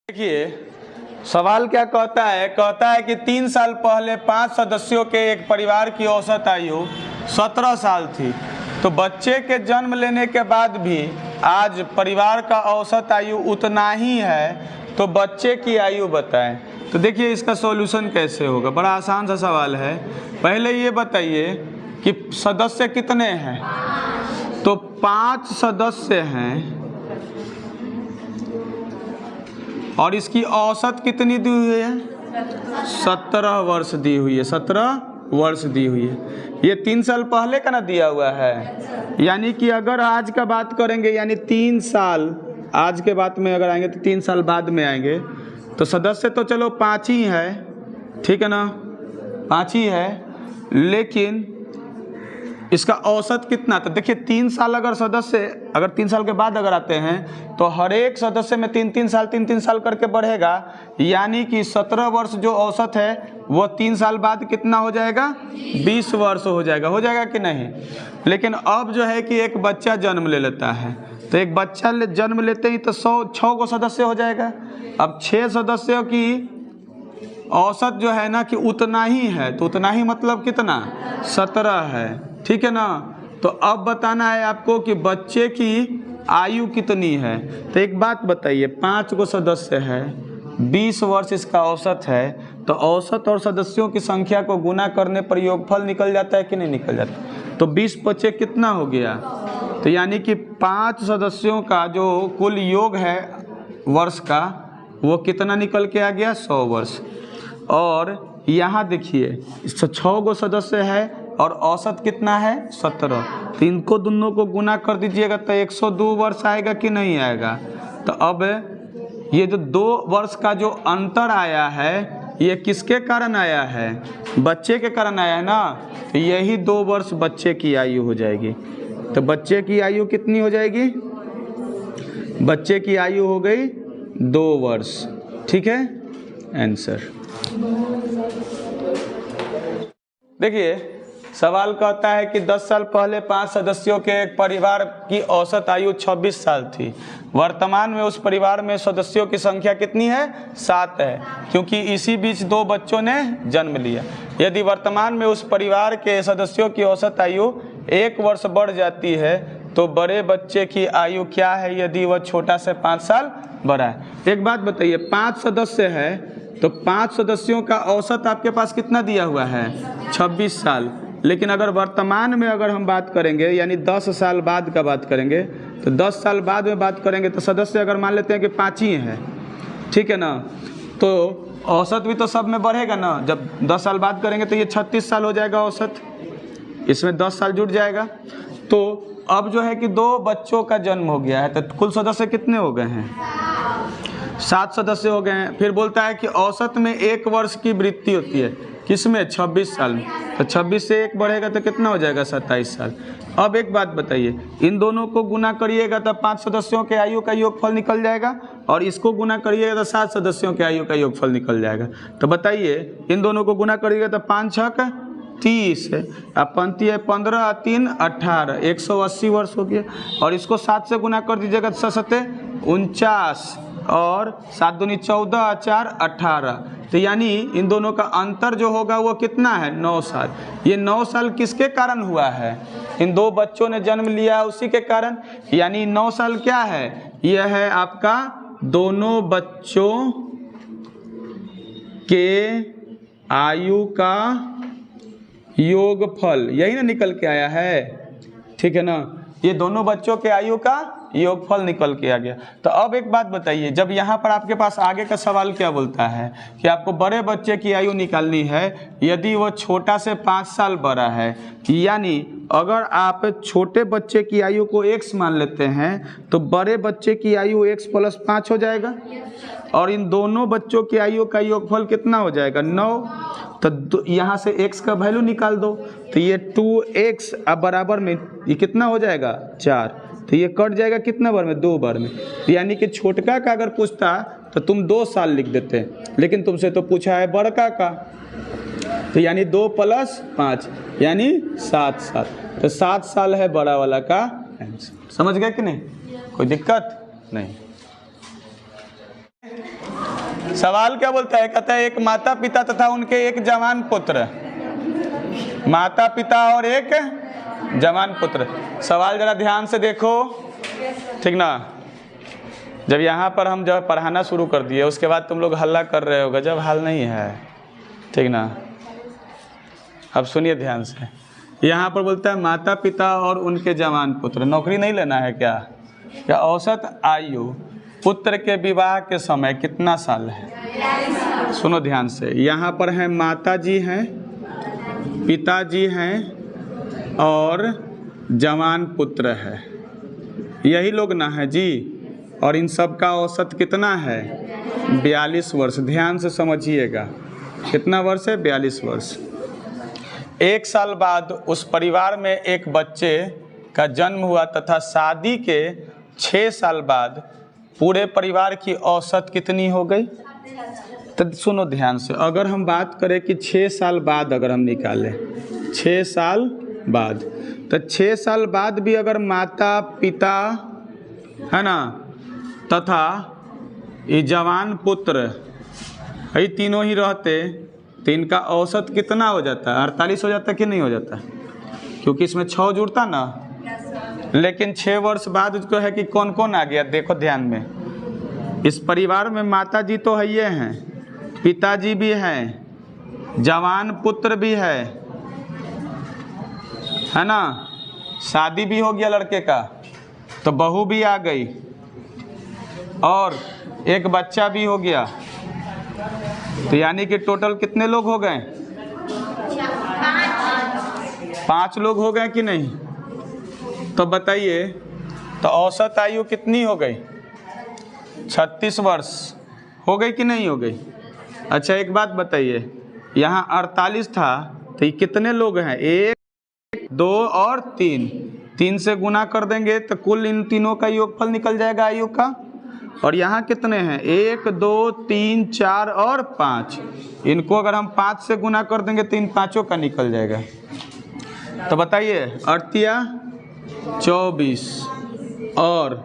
देखिए सवाल क्या कहता है कि 3 साल पहले 5 सदस्यों के एक परिवार की औसत आयु 17 साल थी। तो बच्चे के जन्म लेने के बाद भी आज परिवार का औसत आयु उतना ही है, तो बच्चे की आयु बताएं। तो देखिए इसका सॉल्यूशन कैसे होगा। बड़ा आसान सा सवाल है। पहले ये बताइए कि सदस्य कितने हैं। तो 5 सदस्य हैं और इसकी औसत कितनी दी हुई है? 17 वर्ष दी हुई है। 17 वर्ष दी हुई है। ये 3 साल पहले का ना दिया हुआ है। यानी कि अगर आज का बात करेंगे, यानी 3 साल आज के बाद में अगर आएंगे तो 3 साल बाद में आएंगे, तो सदस्य तो चलो 5 ही है, ठीक है ना, 5 ही है, लेकिन इसका औसत कितना? तो देखिए 3 साल अगर सदस्य अगर 3 साल के बाद अगर आते हैं तो हर एक सदस्य में 3-3 साल करके बढ़ेगा। यानी कि 17 वर्ष जो औसत है वो 3 साल बाद कितना हो जाएगा? 20 वर्ष हो जाएगा कि नहीं। लेकिन अब जो है कि एक बच्चा जन्म ले लेता है, तो एक बच्चा जन्म लेते ही तो 6 को सदस्य हो जाएगा। अब 6 सदस्यों की औसत जो है ना कि उतना ही है, तो उतना ही मतलब कितना? 17 है, ठीक है ना। तो अब बताना है आपको कि बच्चे की आयु कितनी है। तो एक बात बताइए, 5 को सदस्य है, 20 वर्ष इसका औसत है, तो औसत और सदस्यों की संख्या को गुना करने पर योगफल निकल जाता है कि नहीं निकल जाता? तो 20 बचे कितना हो गया? तो यानी कि 5 सदस्यों का जो कुल योग है वर्ष का, वो कितना निकल के आ गया? 100 वर्ष। और यहाँ देखिए 6 गो सदस्य है और औसत कितना है? 17। तो इनको दोनों को गुना कर दीजिएगा तो 102 वर्ष आएगा कि नहीं आएगा? तो अब ये जो 2 वर्ष का जो अंतर आया है, ये किसके कारण आया है? बच्चे के कारण आया है ना। तो यही 2 वर्ष बच्चे की आयु हो जाएगी। तो बच्चे की आयु कितनी हो जाएगी? बच्चे की आयु हो गई 2 वर्ष, ठीक है। आंसर देखिए सवाल कहता है कि 10 साल पहले 5 सदस्यों के एक परिवार की औसत आयु 26 साल थी। वर्तमान में उस परिवार में सदस्यों की संख्या कितनी है? 7 है, क्योंकि इसी बीच 2 बच्चों ने जन्म लिया। यदि वर्तमान में उस परिवार के सदस्यों की औसत आयु 1 वर्ष बढ़ जाती है तो बड़े बच्चे की आयु क्या है यदि वह छोटा से 5 साल बड़ा है? एक बात बताइए, 5 सदस्य है तो 5 सदस्यों का औसत आपके पास कितना दिया हुआ है? 26 साल। लेकिन अगर वर्तमान में अगर हम बात करेंगे, यानी 10 साल बाद का बात करेंगे, तो 10 साल बाद में बात करेंगे तो सदस्य अगर मान लेते हैं कि 5 ही हैं, ठीक है ना, तो औसत भी तो सब में बढ़ेगा ना। जब 10 साल बाद करेंगे तो ये 36 साल हो जाएगा औसत, इसमें 10 साल जुड़ जाएगा। तो अब जो है कि 2 बच्चों का जन्म हो गया है, तो कुल सदस्य कितने हो गए हैं? 7 सदस्य हो गए हैं। फिर बोलता है कि औसत में 1 वर्ष की वृद्धि होती है, किसमें? 26 साल में। तो 26 से 1 बढ़ेगा तो कितना हो जाएगा? 27 साल। अब एक बात बताइए, इन दोनों को गुना करिएगा तो 5 सदस्यों के आयु का योगफल निकल जाएगा, और इसको गुना करिएगा तो 7 सदस्यों के आयु का योगफल निकल जाएगा। तो बताइए इन दोनों को गुना करिएगा तो 5 छक 30, अब पंती है 15, 3 18, 180 वर्ष हो गया। और इसको 7 से गुना कर दीजिएगा तो 7 49, और 7 दूनी 14, 4 18। तो यानी इन दोनों का अंतर जो होगा वो कितना है? 9 साल। ये 9 साल किसके कारण हुआ है? इन 2 बच्चों ने जन्म लिया उसी के कारण। यानी 9 साल क्या है? यह है आपका दोनों बच्चों के आयु का योगफल, यही ना निकल के आया है, ठीक है ना। ये दोनों बच्चों के आयु का योगफल निकल के आ गया। तो अब एक बात बताइए, जब यहाँ पर आपके पास आगे का सवाल क्या बोलता है कि आपको बड़े बच्चे की आयु निकालनी है यदि वो छोटा से 5 साल बड़ा है, यानी अगर आप छोटे बच्चे की आयु को x मान लेते हैं तो बड़े बच्चे की आयु x + 5 हो जाएगा, और इन दोनों बच्चों की आयु का योगफल कितना हो जाएगा? 9। तो यहाँ से x का वैल्यू निकाल दो, तो ये 2x अब बराबर में ये कितना हो जाएगा? 4। तो ये कट जाएगा कितना बार में? 2 बार में। यानी कि छोटका का अगर पूछता तो तुम 2 साल लिख देते, लेकिन तुमसे तो पूछा है बड़का का, तो यानी 2 + 5 यानी 7 साल। तो 7 साल है बड़ा वाला का आंसर। समझ गए कि नहीं? कोई दिक्कत नहीं। सवाल क्या बोलता है? कहता है एक माता पिता तथा उनके एक जवान पुत्र, माता पिता और एक जवान पुत्र। सवाल जरा ध्यान से देखो, ठीक ना। जब यहाँ पर हम जब पढ़ाना शुरू कर दिए उसके बाद तुम लोग हल्ला कर रहे हो, गजब हाल नहीं है, ठीक ना। अब सुनिए ध्यान से, यहाँ पर बोलता है माता पिता और उनके जवान पुत्र। नौकरी नहीं लेना है क्या? क्या औसत आयु पुत्र के विवाह के समय कितना साल है? सुनो ध्यान से, यहाँ पर है माता जी हैं, पिताजी हैं और जवान पुत्र है, यही लोग ना है जी। और इन सब का औसत कितना है? 42 वर्ष। ध्यान से समझिएगा, कितना वर्ष है? 42 वर्ष। एक साल बाद उस परिवार में एक बच्चे का जन्म हुआ तथा शादी के 6 साल बाद पूरे परिवार की औसत कितनी हो गई? तो सुनो ध्यान से, अगर हम बात करें कि 6 साल बाद अगर हम निकालें 6 साल बाद, तो 6 साल बाद भी अगर माता पिता है ना तथा ये जवान पुत्र ये तीनों ही रहते तो इनका औसत कितना हो जाता है? 48 हो जाता कि नहीं हो जाता? क्योंकि इसमें 6 जुड़ता ना। लेकिन 6 वर्ष बाद उसको है कि कौन कौन आ गया? देखो ध्यान में, इस परिवार में माता जी तो है, ये हैं, पिताजी भी हैं, जवान पुत्र भी है ना, शादी भी हो गया लड़के का, तो बहू भी आ गई और एक बच्चा भी हो गया। तो यानी कि टोटल कितने लोग हो गए? 5 लोग हो गए कि नहीं? तो बताइए, तो औसत आयु कितनी हो गई? 36 वर्ष हो गई कि नहीं हो गई? अच्छा एक बात बताइए, यहाँ 48 था तो ये कितने लोग हैं? 1 2 और 3, 3 से गुना कर देंगे तो कुल इन तीनों का योगफल निकल जाएगा आयु का। और यहाँ कितने हैं? 1 2 3 4 और 5। इनको अगर हम 5 से गुना कर देंगे तो इन पाँचों का निकल जाएगा। तो बताइए, 8 24 और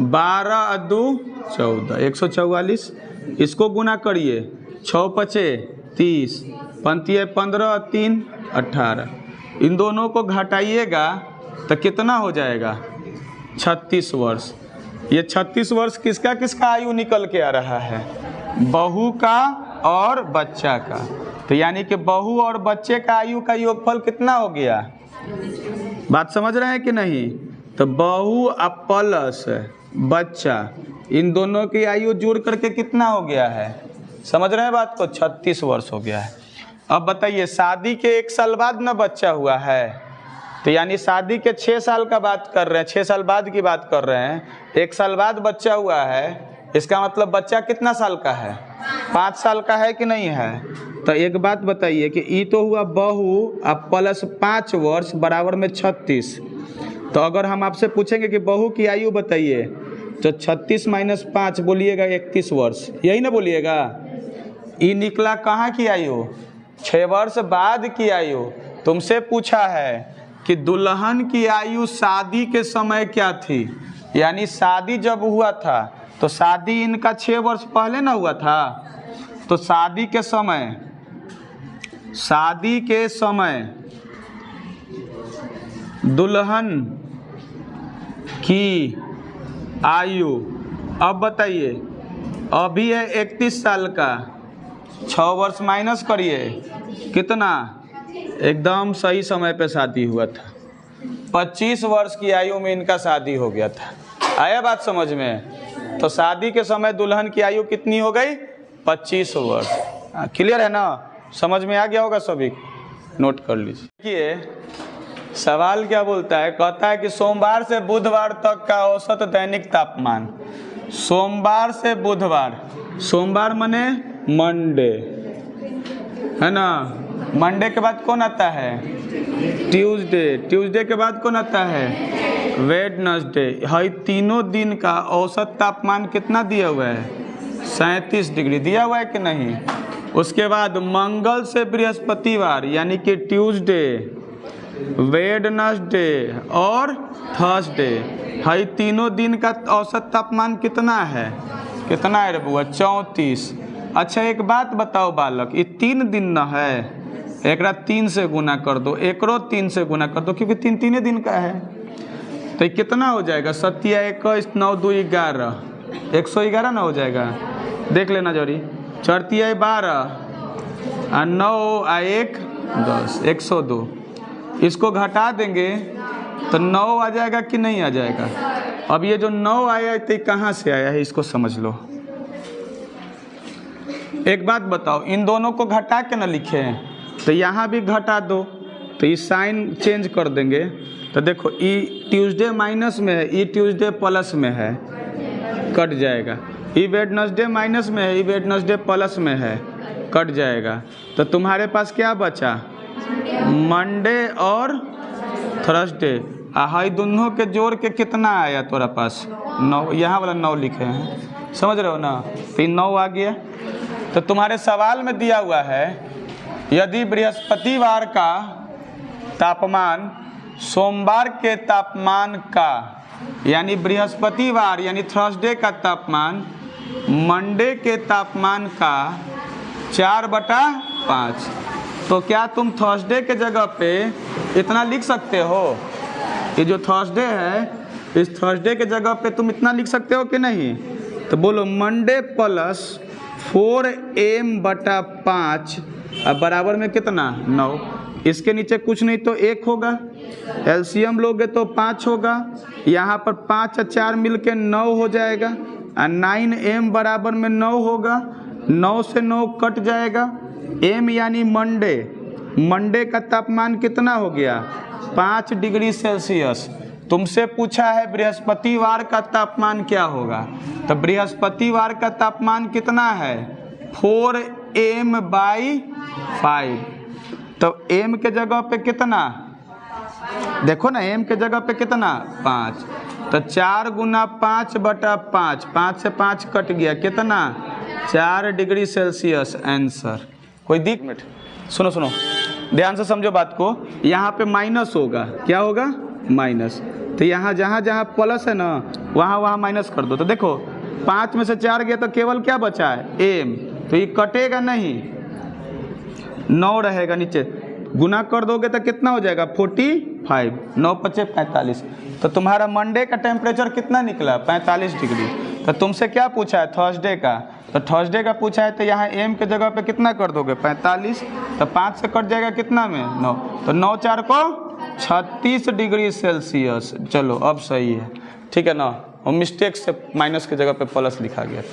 12 2 14, 144। इसको गुना करिए, 6 5 30, 15 3 18। इन दोनों को घटाइएगा तो कितना हो जाएगा? 36 वर्ष। ये 36 वर्ष किसका किसका आयु निकल के आ रहा है? बहू का और बच्चा का। तो यानी कि बहू और बच्चे का आयु का योगफल कितना हो गया? बात समझ रहे हैं कि नहीं? तो बहू प्लस बच्चा, इन दोनों की आयु जोड़ करके कितना हो गया है? समझ रहे हैं बात को? 36 वर्ष हो गया है। अब बताइए, शादी के 1 साल बाद ना बच्चा हुआ है, तो यानी शादी के 6 साल का बात कर रहे हैं, 6 साल बाद की बात कर रहे हैं। 1 साल बाद बच्चा हुआ है, इसका मतलब बच्चा कितना साल का है? 5 साल का है कि नहीं है? तो एक बात बताइए कि ये तो हुआ बहू अब प्लस 5 वर्ष बराबर में 36। तो अगर हम आपसे पूछेंगे कि बहू की आयु बताइए, तो 36 - 5 बोलिएगा 31 वर्ष, यही ना बोलिएगा। ये निकला कहाँ की आयु? 6 वर्ष बाद की आयु। तुमसे पूछा है कि दुल्हन की आयु शादी के समय क्या थी, यानी शादी जब हुआ था तो शादी इनका 6 वर्ष पहले ना हुआ था। तो शादी के समय दुल्हन की आयु, अब बताइए, अभी है 31 साल का, 6 वर्ष माइनस करिए, कितना? एकदम सही समय पे शादी हुआ था। 25 वर्ष की आयु में इनका शादी हो गया था। आया बात समझ में? तो शादी के समय दुल्हन की आयु कितनी हो गई? 25 वर्ष। क्लियर है ना? समझ में आ गया होगा सभी, नोट कर लीजिए। देखिए सवाल क्या बोलता है, कहता है कि सोमवार से बुधवार तक का औसत दैनिक तापमान। सोमवार से बुधवार, सोमवार माने मंडे है ना, मंडे के बाद कौन आता है? ट्यूसडे, ट्यूसडे के बाद कौन आता है? वेडनेसडे। हई तीनों दिन का औसत तापमान कितना दिया हुआ है? 37 डिग्री दिया हुआ है कि नहीं? उसके बाद मंगल से बृहस्पतिवार यानी कि ट्यूसडे, वेडनेसडे और थर्सडे, हई तीनों दिन का औसत तापमान कितना है? कितना है रे बुआ? 34। अच्छा एक बात बताओ बालक, ये 3 दिन न है, एकरा 3 से गुना कर दो, एकरो 3 से गुना कर दो, क्योंकि 3 दिन का है। तो ये कितना हो जाएगा? 7 या 21 9 2 11, 111 ना हो जाएगा। देख लेना जोरी, 4 या 12 और 9 आ 1 10, 102। इसको घटा देंगे तो 9 आ जाएगा कि नहीं आ जाएगा? अब ये जो 9 आया है तो कहाँ से आया है, इसको समझ लो। एक बात बताओ, इन दोनों को घटा के ना लिखे तो यहाँ भी घटा दो, तो ये साइन चेंज कर देंगे। तो देखो ई ट्यूसडे माइनस में है, ई ट्यूसडे प्लस में है, कट जाएगा। ई वेडनेसडे माइनस में है, ई वेडनेसडे प्लस में है, कट जाएगा। तो तुम्हारे पास क्या बचा? मंडे और थर्सडे। हाई दोनों के जोड़ के कितना आया तुम्हारा पास? 9। यहाँ वाला 9 लिखे हैं, समझ रहे हो ना? तो 9 आ गया। तो तुम्हारे सवाल में दिया हुआ है, यदि बृहस्पतिवार का तापमान सोमवार के तापमान का, यानी बृहस्पतिवार यानी थर्सडे का तापमान मंडे के तापमान का 4/5, तो क्या तुम थर्सडे के जगह पे इतना लिख सकते हो? ये जो थर्सडे है, इस थर्सडे के जगह पे तुम इतना लिख सकते हो कि नहीं? तो बोलो मंडे प्लस 4m/5 बराबर में कितना? 9। इसके नीचे कुछ नहीं तो 1 होगा, एलसीएम लोगे तो 5 होगा, यहाँ पर 5 और 4 मिल के 9 हो जाएगा, और 9m बराबर में 9 होगा, 9 से 9 कट जाएगा। m यानी मंडे, मंडे का तापमान कितना हो गया? 5 डिग्री सेल्सियस। तुमसे पूछा है बृहस्पतिवार का तापमान क्या होगा, तो बृहस्पतिवार का तापमान कितना है? 4m/5। तो m के जगह पे कितना? देखो ना, m के जगह पे कितना? 5। तो 4 गुना 5/5, 5 से 5 कट गया, कितना? 4 डिग्री सेल्सियस आंसर। कोई दिक्कत? सुनो सुनो, ध्यान से समझो बात को। यहाँ पे माइनस होगा, क्या होगा? माइनस। तो यहाँ जहाँ जहाँ प्लस है ना, वहाँ वहाँ माइनस कर दो। तो देखो 5 में से 4 गया तो केवल क्या बचा है? m। तो ये कटेगा नहीं, 9 रहेगा नीचे, गुना कर दोगे तो कितना हो जाएगा? 45। 9 × 5 = 45। तो तुम्हारा मंडे का टेम्परेचर कितना निकला? 45 डिग्री। तो तुमसे क्या पूछा है? थर्सडे का। तो थर्सडे का पूछा है, तो यहाँ m के जगह पे कितना कर दोगे? 45। तो 5 से कट जाएगा कितना में? 9। तो 9 4 को 36 डिग्री सेल्सियस। चलो अब सही है, ठीक है ना? और मिस्टेक से माइनस की जगह पे प्लस लिखा गया था।